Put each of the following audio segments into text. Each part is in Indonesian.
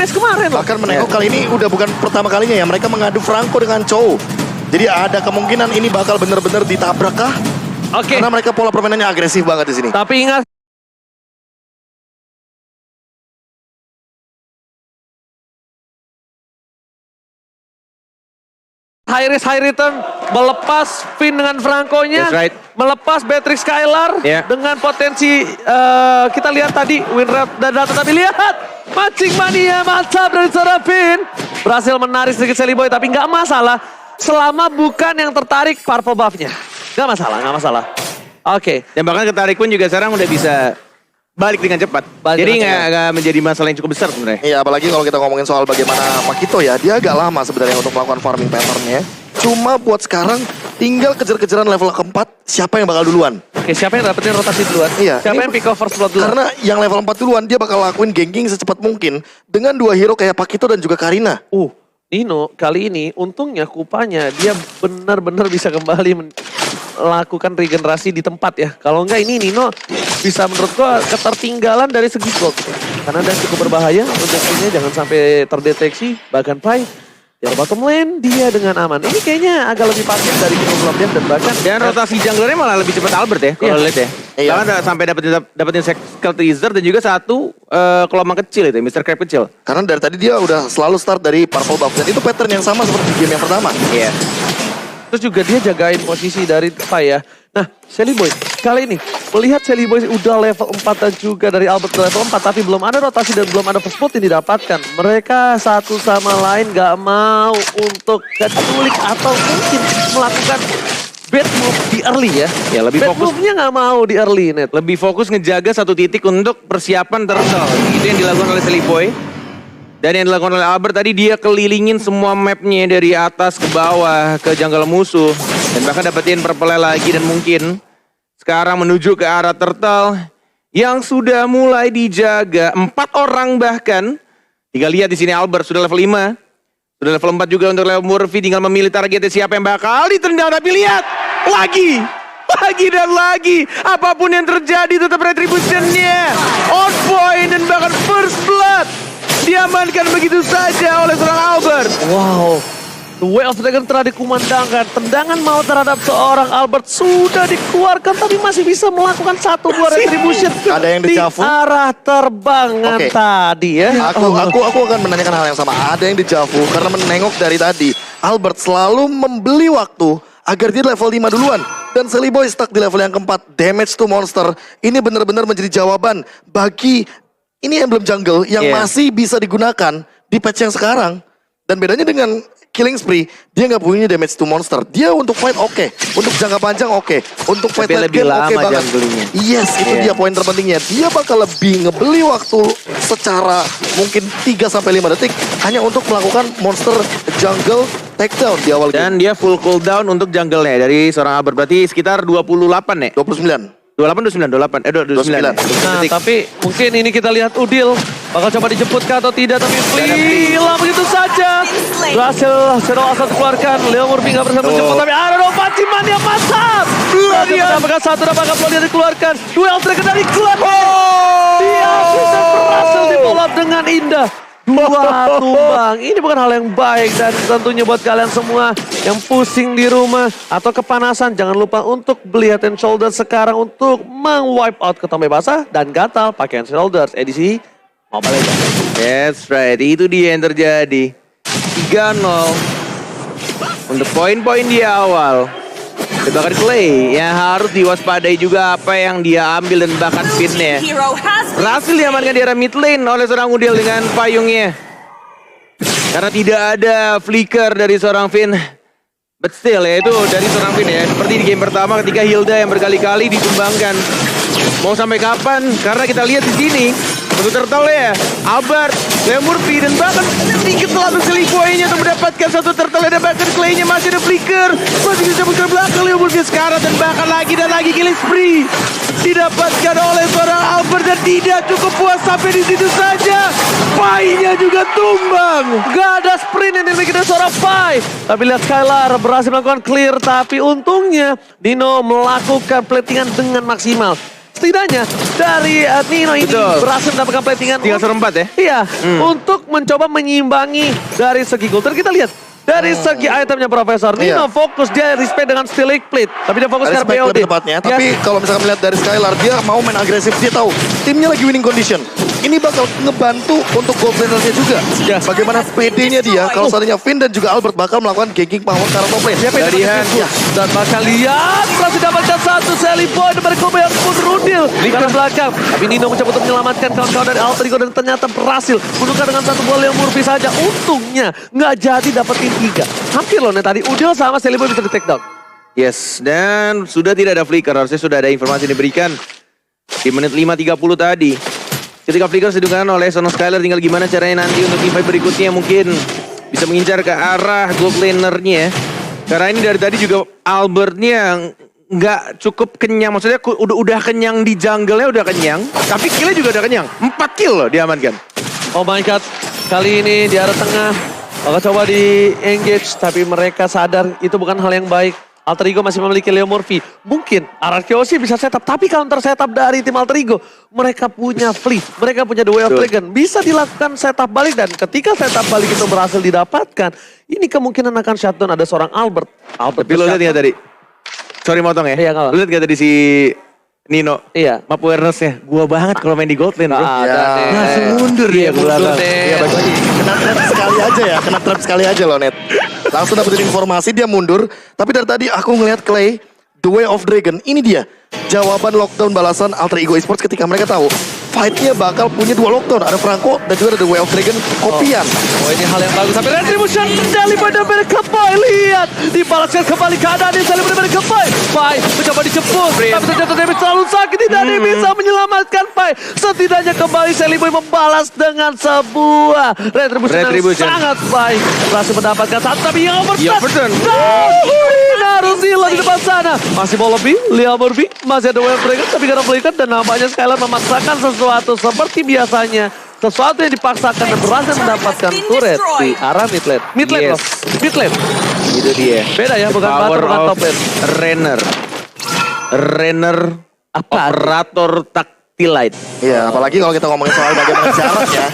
match kemarin loh. Bahkan menengok kali ini udah bukan pertama kalinya ya. Mereka mengadu Franco dengan Chow. Jadi ada kemungkinan ini bakal bener-bener ditabrak kah? Oke. Karena mereka pola permainannya agresif banget di sini. Tapi ingat. High risk, high return, melepas Finn dengan Franco-nya, That's right. melepas Beatrix Skylar dengan potensi kita lihat tadi win rate dan data, tapi lihat mancing mania mantap dari seorang Finn berhasil menarik sedikit Shelly Boy, tapi nggak masalah selama bukan yang tertarik purple buff-nya, nggak masalah. Oke. Dan bahkan ketarik pun juga sekarang udah bisa balik dengan cepat. Jadi nggak menjadi masalah yang cukup besar sebenarnya. Iya, apalagi kalau kita ngomongin soal bagaimana Makito ya, dia agak lama sebenarnya untuk melakukan farming pattern-nya. Cuma buat sekarang tinggal kejar-kejaran level keempat, siapa yang bakal duluan. Oke, siapa yang dapetin rotasi duluan? Iya. Siapa yang pick up first blood duluan? Karena yang level 4 duluan, dia bakal lakuin ganking secepat mungkin dengan dua hero kayak Pakito dan juga Karina. Nino kali ini untungnya kupanya dia benar-benar bisa kembali melakukan regenerasi di tempat ya. Kalau enggak ini Nino bisa menurut gua ketertinggalan dari segi gold. Karena dia cukup berbahaya untuk ini jangan sampai terdeteksi. Bahkan Pai di bottom lane dia dengan aman. Ini kayaknya agak lebih pasif dari Kino dan bahkan Dan rotasi junglernya malah lebih cepat Albert ya kalau lihat ya. Iya. Karena sampai dapetin skill teaser dan juga satu kelompok kecil itu, Mr. Crab kecil. Karena dari tadi dia udah selalu start dari purple buff. Dan itu pattern yang sama seperti di game yang pertama. Iya. terus juga dia jagain posisi dari Pai ya. Nah, Shelly Boy kali ini melihat Shelly Boy udah level 4 dan juga dari Albert level 4 tapi belum ada rotasi dan belum ada first blood yang didapatkan. Mereka satu sama lain gak mau untuk keculik atau mungkin melakukan bad move di early ya. Ya lebih Bad fokus. move-nya gak mau di early net. Lebih fokus ngejaga satu titik untuk persiapan turtle. Itu yang dilakukan oleh Shelly Boy. Dan yang dilakukan oleh Albert tadi dia kelilingin semua mapnya dari atas ke bawah ke jungle musuh. Dan bahkan dapetin purple lagi dan mungkin sekarang menuju ke arah turtle yang sudah mulai dijaga. 4 orang bahkan. Tinggal lihat di sini Albert sudah level 5. Sudah level 4 juga untuk Leo Murphy. Tinggal memilih targetnya siapa yang bakal ditendang. Tapi lihat lagi dan lagi. Apapun yang terjadi tetap retributionnya on point dan bahkan first blood diamankan begitu saja oleh seorang Albert. Wow, The Way of Dragon telah dikumandangkan. Tendangan maut terhadap seorang Albert sudah dikeluarkan, tapi masih bisa melakukan 1-2 retribution. Ada yang di dejavu? arah terbangan Oke. tadi ya. Aku akan menanyakan hal yang sama. Ada yang dejavu karena menengok dari tadi. Albert selalu membeli waktu agar dia level 5 duluan. Dan Shelly Boy stuck di level yang keempat. Damage to monster. Ini benar-benar menjadi jawaban bagi ini emblem jungle yang masih bisa digunakan di patch yang sekarang. Dan bedanya dengan Killing Spree, dia nggak punya damage to monster. Dia untuk fight oke. Untuk jangka panjang oke. Untuk fight Tapi late lebih game oke lama banget. junglingnya. Yes, itu dia poin terpentingnya. Dia bakal lebih ngebeli waktu secara mungkin 3-5 detik hanya untuk melakukan monster jungle takedown di awal game. Dan dia full cooldown untuk jungle-nya dari seorang Albert. Berarti sekitar 28 ya? 29. 28, 29. Nah, Detik. tapi mungkin ini kita lihat Udil bakal coba dijemput kah atau tidak, tapi hilang begitu saja. Berhasil Shadow Assault keluarkan. Leo Murphy nggak berhasil menjemput, tapi ada Rompaciman yang mantap. Berhasil mendapatkan satu dan bakal dia dikeluarkan. Duel Dragon dari keluarkan. Dia bisa berhasil di follow up dengan indah. 2 tumbang, ini bukan hal yang baik dan tentunya buat kalian semua yang pusing di rumah atau kepanasan, jangan lupa untuk beli Head and Shoulders sekarang untuk meng-wipe out ketombe basah dan gatal pakai Head and Shoulders edisi Mobile Legends. That's right, itu dia yang terjadi. 3-0 untuk poin-poin di awal. Bahkan Clay yang harus diwaspadai juga apa yang dia ambil dan bahkan pinnya. Berhasil diamankan di area mid lane oleh seorang Udil dengan payungnya. Karena tidak ada flicker dari seorang Finn. But still ya itu dari seorang Finn ya. Seperti di game pertama ketika Hilda yang berkali-kali ditumbangkan. Mau sampai kapan? Karena kita lihat di sini untuk turtle ya, Albert, Leo Murphy dan bahkan sedikit terlalu Shelly Boy-nya untuk mendapatkan satu turtle dan bahkan Clay-nya masih ada flicker. Masih bisa ke belakang Leo Murphy sekarang dan bahkan lagi killing spree didapatkan oleh seorang Albert dan tidak cukup puas sampai di situ saja. Pai-nya juga tumbang. Gak ada sprint yang dimiliki dari seorang Pai. Tapi lihat Skylar berhasil melakukan clear, tapi untungnya Dino melakukan platingan dengan maksimal. setidaknya dari Nino ini Betul. berhasil mendapatkan platingan. Tinggal serempat ya. Iya, untuk mencoba menyimbangi dari segi gold. Dan kita lihat dari segi itemnya Profesor, Nino Iya. fokus dia respect dengan Steel Plate, tapi dia fokus ke Respect BOD. lebih tepatnya. Tapi kalau misalkan melihat dari Skylar, dia mau main agresif. Dia tahu timnya lagi winning condition. Ini bakal ngebantu untuk gold lanersnya juga. Yes. Bagaimana PD-nya dia kalau seandainya Finn dan juga Albert bakal melakukan ganking power ke arah top lane. Dari hand. Dan bakal lihat berhasil dapatkan satu Sally Boy dari Kobe yang pun Rudil di belakang. Tapi Nino mencoba untuk menyelamatkan kawan-kawan dari Alter Ego dan ternyata berhasil menukar dengan satu bola yang Murphy saja. Untungnya nggak jadi dapetin 3. Hampir loh nih tadi Udil sama Sally Boy bisa di take down. Yes, dan sudah tidak ada flicker. Harusnya sudah ada informasi yang diberikan di menit 5.30 tadi. Ketika flicker didengarkan oleh Sono Skylar, tinggal gimana caranya nanti untuk invite berikutnya mungkin bisa mengincar ke arah gold lanernya. Karena ini dari tadi juga Albertnya nggak cukup kenyang. Maksudnya udah kenyang di jungle-nya udah kenyang. Tapi kill-nya juga udah kenyang. 4 kill loh diamankan. Oh my god, kali ini di arah tengah bakal coba di engage, tapi mereka sadar itu bukan hal yang baik. Alter Ego masih memiliki Leo Murphy. Mungkin RRQC bisa setup, tapi counter setup dari tim Alter Ego. Mereka punya Flea, mereka punya The Way of Betul. Dragon. Bisa dilakukan setup balik dan ketika setup balik itu berhasil didapatkan, ini kemungkinan akan shutdown ada seorang Albert. Tapi lo lihat nggak tadi? Sorry motong ya. Iya, nggak apa. Lo lihat nggak tadi si Nino? Iya. Map awareness-nya. Gua banget kalau main di gold lane bro. Nggak ada Ya. nih. Langsung mundur Iya, ya ke mundur belakang. nih. Iya, balik lagi. Kena trap sekali aja ya. Kena trap sekali aja loh, Net. Langsung dapetin informasi, dia mundur. Tapi dari tadi aku ngelihat Clay, The Way of Dragon, ini dia. Jawaban lockdown balasan Alter Ego Esports ketika mereka tahu fight-nya bakal punya 2 lockdown. Ada Franco dan juga ada The Way of Dragon kopian. Oh ini hal yang bagus, tapi Retribution dari benar-benar Kepai. Lihat, dibalaskan kembali keadaan ini dari benar-benar Kepai. Pai mencoba dijemput, tapi ternyata damage terlalu sakit, tidak ada yang bisa menyelamatkan Pai. Setidaknya kembali Sally Boy membalas dengan sebuah Retribution yang sangat baik. Berhasil mendapatkan satu, tapi yang Overton. harus hilang di depan sana. Masih mau lebih, Liam Murphy masih ada Wave Dragon, tapi karena belikan dan nampaknya Skylar memaksakan sesuatu seperti biasanya. Sesuatu yang dipaksakan dan berhasil mendapatkan turret di arah mid lane. Mid lane Yes. loh, mid lane. Itu dia. Beda ya, bukan Power bottom, bukan of top lane. Renner Apa? operator tactilite. Iya, apalagi kalau kita ngomongin soal bagaimana jarak ya.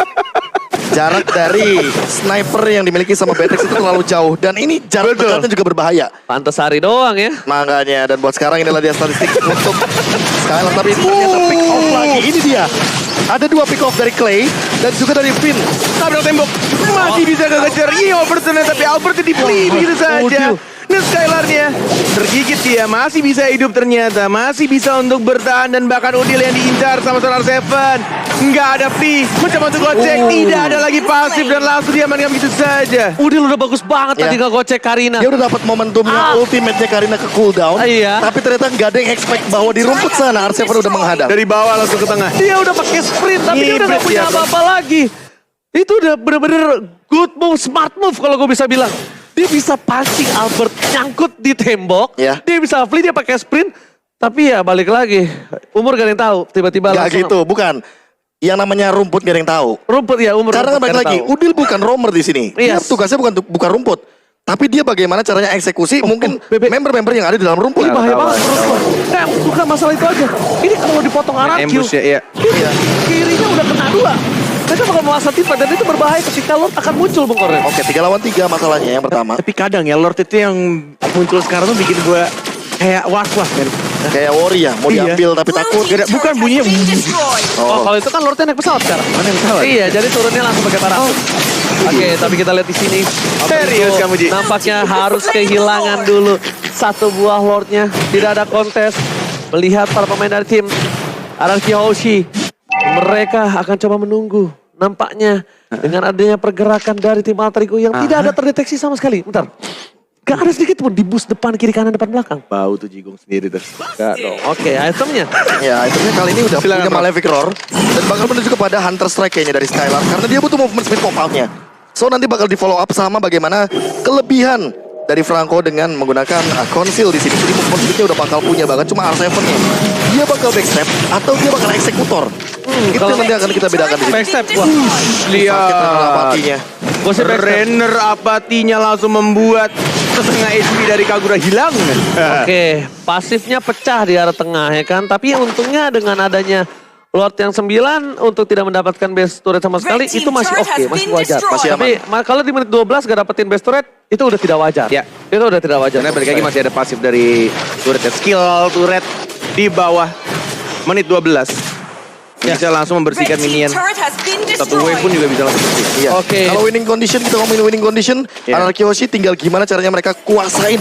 Jarak dari sniper yang dimiliki sama Beatrix itu terlalu jauh. Dan ini jarak dekatnya juga berbahaya. Pantes hari doang ya. Makanya, dan buat sekarang inilah dia statistik untuk Skylar. Tapi ternyata pick off lagi, ini dia. Ada 2 pick off dari Clay dan juga dari Finn. Tabrak tembok. Masih bisa kekejar. Ini Overton tapi Albert dibeli begitu saja. Nah Skylarnya tergigit dia. Masih bisa hidup ternyata. Masih bisa untuk bertahan dan bahkan Udil yang diincar sama Solar Seven. Nggak ada free. Mencoba untuk gocek. Tidak ada lagi pasif dan langsung diamankan begitu saja. Udil udah bagus banget Ya. tadi ngegocek Karina. Dia udah dapat momentumnya ultimate-nya Karina ke cooldown. Iya. Tapi ternyata nggak ada yang expect bahwa di rumput sana R7 udah menghadap. Dari bawah langsung ke tengah. Dia udah pakai sprint, tapi dia udah gak Ngibrit punya dia, Bro. apa-apa lagi. Itu udah bener-bener good move, smart move kalau gue bisa bilang. Dia bisa pancing Albert nyangkut di tembok. Ya. Dia bisa flee, dia pakai sprint. Tapi ya balik lagi, umur gak ada yang tahu. Tiba-tiba Gak langsung gitu, bukan. Yang namanya rumput gak ada yang tahu. rumput ya, umur Karena kan rumput balik gak ada lagi, yang tahu. Udil bukan roamer di sini. Dia Yes. tugasnya bukan rumput. Tapi dia bagaimana caranya eksekusi mungkin Bebek. member-member yang ada di dalam rumput. Ini bahaya Tahu, banget menurut gue. Nah, bukan masalah itu aja. Ini kalau dipotong RRQ, Ambush ya, iya. kirinya udah kena 2. Mereka bakal menguasai tim dan itu berbahaya ketika Lord akan muncul Bung Korek. Oke, 3 lawan 3 masalahnya yang pertama. Tapi kadang ya Lord itu yang muncul sekarang tuh bikin gue kayak was-was kan. Kayak Worry ya, mau Iya. diambil tapi takut. Bukan bunyinya. Oh, kalau itu kan Lordnya naik pesawat sekarang. Mana yang pesawat? Iya, jadi turunnya langsung pakai parasut. Oke, tapi kita lihat di sini. Serius kamu, Ji? Nampaknya harus kehilangan dulu satu buah Lordnya. Tidak ada kontes. Melihat para pemain dari tim RRQ Hoshi, mereka akan coba menunggu. Nampaknya dengan adanya pergerakan dari tim Alter Ego yang tidak ada terdeteksi sama sekali. Bentar. Gak ada sedikit pun di bus depan, kiri, kanan, depan, belakang. Bau tuh jigong sendiri tuh. Gak dong. Oke, itemnya. Ya, itemnya kali ini udah Silakan, punya Prof. Malefic Roar. Dan bakal menuju kepada Hunter Strike kayaknya dari Skylar. Karena dia butuh movement speed pop-out-nya. So nanti bakal di follow up sama bagaimana kelebihan dari Franco dengan menggunakan conceal di sini. Jadi movement speed-nya udah bakal punya banget. Cuma R7-nya. Dia bakal backstep atau dia bakal eksekutor. Itu kalau- yang nanti akan kita bedakan di sini. Backstep, wah. Sakit Lihat. apatinya. Gue sih backstep. Renner apatinya langsung membuat setengah HP dari Kagura hilang. Oke, pasifnya pecah di arah tengah ya kan. Tapi untungnya dengan adanya Lord yang 9 untuk tidak mendapatkan base turret sama sekali, Red team itu masih turret oke, has masih been wajar. destroyed. Masih Tapi kalau di menit 12 gak dapetin base turret, itu udah tidak wajar. Ya. Itu udah tidak wajar. Karena balik lagi masih ada pasif dari turret. Skill turret di bawah menit 12. Ya. Bisa langsung membersihkan Red team minion. turret has been Satu wave pun destroyed. juga bisa langsung bersih. Iya. Oke. Kalau winning condition, kita ngomongin winning condition, Iya. Anarchy Hoshi tinggal gimana caranya mereka kuasain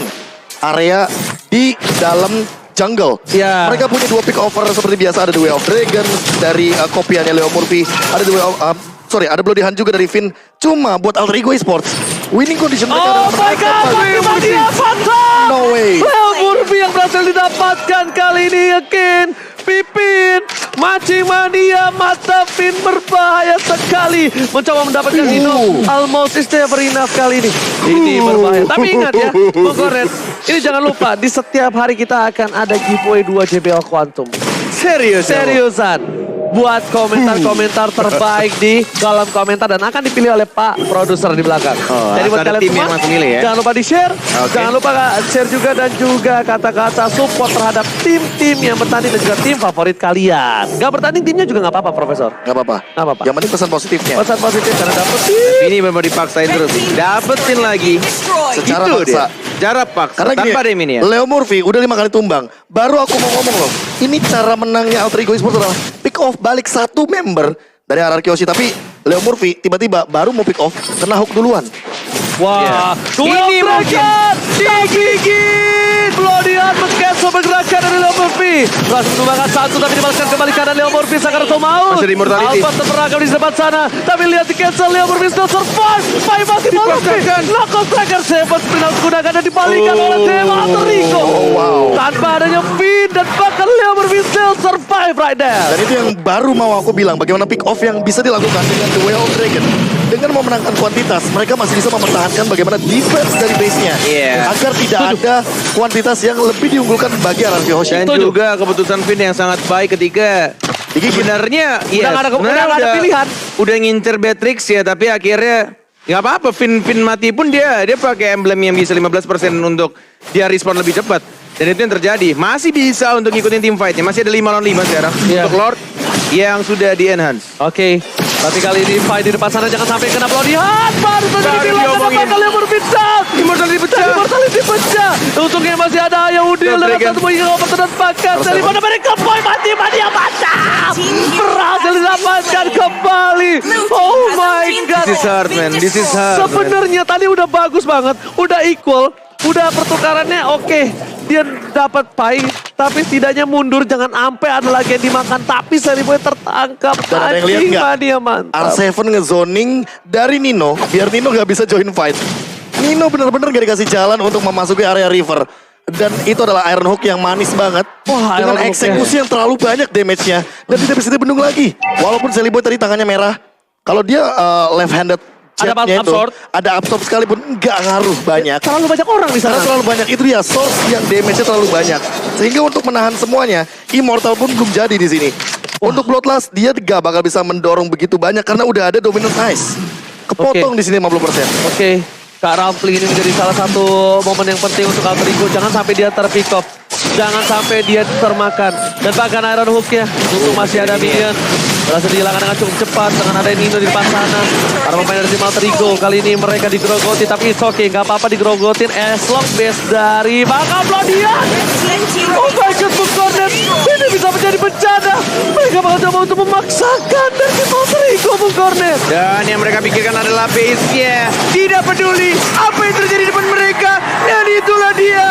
area di dalam jungle. Iya. Mereka punya 2 pick over seperti biasa, ada The Way of Dragon dari kopiannya Leo Murphy, ada The Way of ada Bloody Hand juga dari Finn. Cuma buat Alter Ego Esports, winning condition mereka Oh adalah my mereka god, paling- bagaimana dia patah? No way. Leo Murphy yang berhasil didapatkan kali ini yakin. Pipin, mancing mania, mata Finn berbahaya sekali. Mencoba mendapatkan Dino, almost is never enough kali ini. Ini berbahaya. Tapi ingat ya, Bung Kornet, ini jangan lupa, di setiap hari kita akan ada giveaway 2 JBL Quantum. Serius. Seriusan. Buat komentar-komentar terbaik di kolom komentar dan akan dipilih oleh Pak Produser di belakang. Oh, Jadi buat ada kalian tim yang semua, langsung milih ya? jangan lupa di-share. Oke. Jangan lupa share juga dan juga kata-kata support terhadap tim-tim yang bertanding dan juga tim favorit kalian. Gak bertanding timnya juga gak apa-apa, Profesor. Gak apa-apa. Gak apa-apa. Yang penting pesan positifnya. Pesan positif karena dapet Ini memang dipaksain Red terus. team Dapetin turret has lagi. been destroyed. Secara Itu paksa. dia. Cara paksa. Karena gini, Tanpa ada minion. Leo Murphy udah 5 kali tumbang. Baru aku mau ngomong loh. Ini cara menangnya Alter Ego Esports adalah pick off balik 1 member dari Anarchy Hoshi. Tapi Leo Murphy tiba-tiba baru mau pick off, kena hook duluan. Wah, Ini Dragon digigit. Bloody Hand meng-cancel pergerakan dari Leo Murphy. Berhasil menumbangkan 1 tapi dibalaskan kembali kanan Leo Murphy. Sakaruto mau. Masih ada immortality. Alpha terperangkap di depan sana. Tapi lihat di cancel Leo Murphy still survive. Pai masih Murphy. Knockout tracker Seven Spin out digunakan dan dibalikan oleh Tim Alter Ego. wow. Tanpa adanya Finn dan bahkan Leo Murphy still survive right there. Dan itu yang baru mau aku bilang, bagaimana pick off yang bisa dilakukan dengan The Way of Dragon. Dengan memenangkan kuantitas, mereka masih bisa mempertahankan bagaimana defense dari base-nya. Iya. Agar tidak ada kuantitas yang lebih diunggulkan bagi Anarchy Hoshi. Dan Setuju. juga keputusan Finn yang sangat baik ketika sebenarnya Udah nggak ada pilihan. Udah ngincer Beatrix ya, tapi akhirnya nggak apa-apa. Finn mati pun dia pakai emblem yang bisa 15% untuk dia respawn lebih cepat. Dan itu yang terjadi. Masih bisa untuk ngikutin team fight-nya. Masih ada 5 lawan 5 sekarang Iya. untuk Lord yang sudah di-enhance. Oke, tapi kali ini fight di depan sana jangan sampai kena Bloody Hand. Baru saja Baru dibilang diomongin. kenapa kalian berbincang. Immortality pecah. Immortality pecah. Untungnya masih ada Ayah Udil Double dengan Dragon. satu hingga obat dan pakan. Dari mana mereka boy mati yang mantap. Berhasil didapatkan kembali. Oh my god. This is hard, man. This is hard. Sebenarnya tadi udah bagus banget, udah equal, udah pertukarannya oke. Dia dapat pai, tapi setidaknya mundur jangan sampai ada lagi yang dimakan. Tapi Seliboy tertangkap. Dan ada yang lihat Anjing, nggak? mania mantap. R7 ngezoning dari Nino, biar Nino gak bisa join fight. Nino bener-bener gak dikasih jalan untuk memasuki area river. Dan itu adalah Iron Hook yang manis banget. Wah, dengan Iron Hook-nya. eksekusi yang terlalu banyak damage-nya. Dan tidak bisa dibendung lagi. Walaupun Seliboy tadi tangannya merah. Kalau dia left-handed Ada jetnya itu, absorb. ada absorb sekalipun nggak ngaruh banyak. Terlalu banyak orang di sana. Karena terlalu banyak, itu dia source yang damage-nya terlalu banyak. Sehingga untuk menahan semuanya, Immortal pun belum jadi di sini. Untuk Bloodlust, dia gak bakal bisa mendorong begitu banyak karena udah ada Dominant Ice. Kepotong di sini 50%. Oke, Kak Rampling ini menjadi salah satu momen yang penting untuk Alter Ego. Jangan sampai dia terpick off. Jangan sampai dia termakan. Dan bahkan Iron Hook-nya untuk masih ada minion. Berhasil dihilangkan dengan cukup cepat dengan ada Nino di depan sana. Para pemain dari tim Alter Ego kali ini mereka digerogoti tapi it's okay, nggak apa-apa digerogotin as long base dari bakal Bloody Hand. Oh my god, Bung Kornet, ini bisa menjadi bencana. Mereka bakal coba untuk memaksakan dari tim Alter Ego, Bung Kornet. Dan yang mereka pikirkan adalah base-nya. Tidak peduli apa yang terjadi di depan mereka. Dan itulah dia.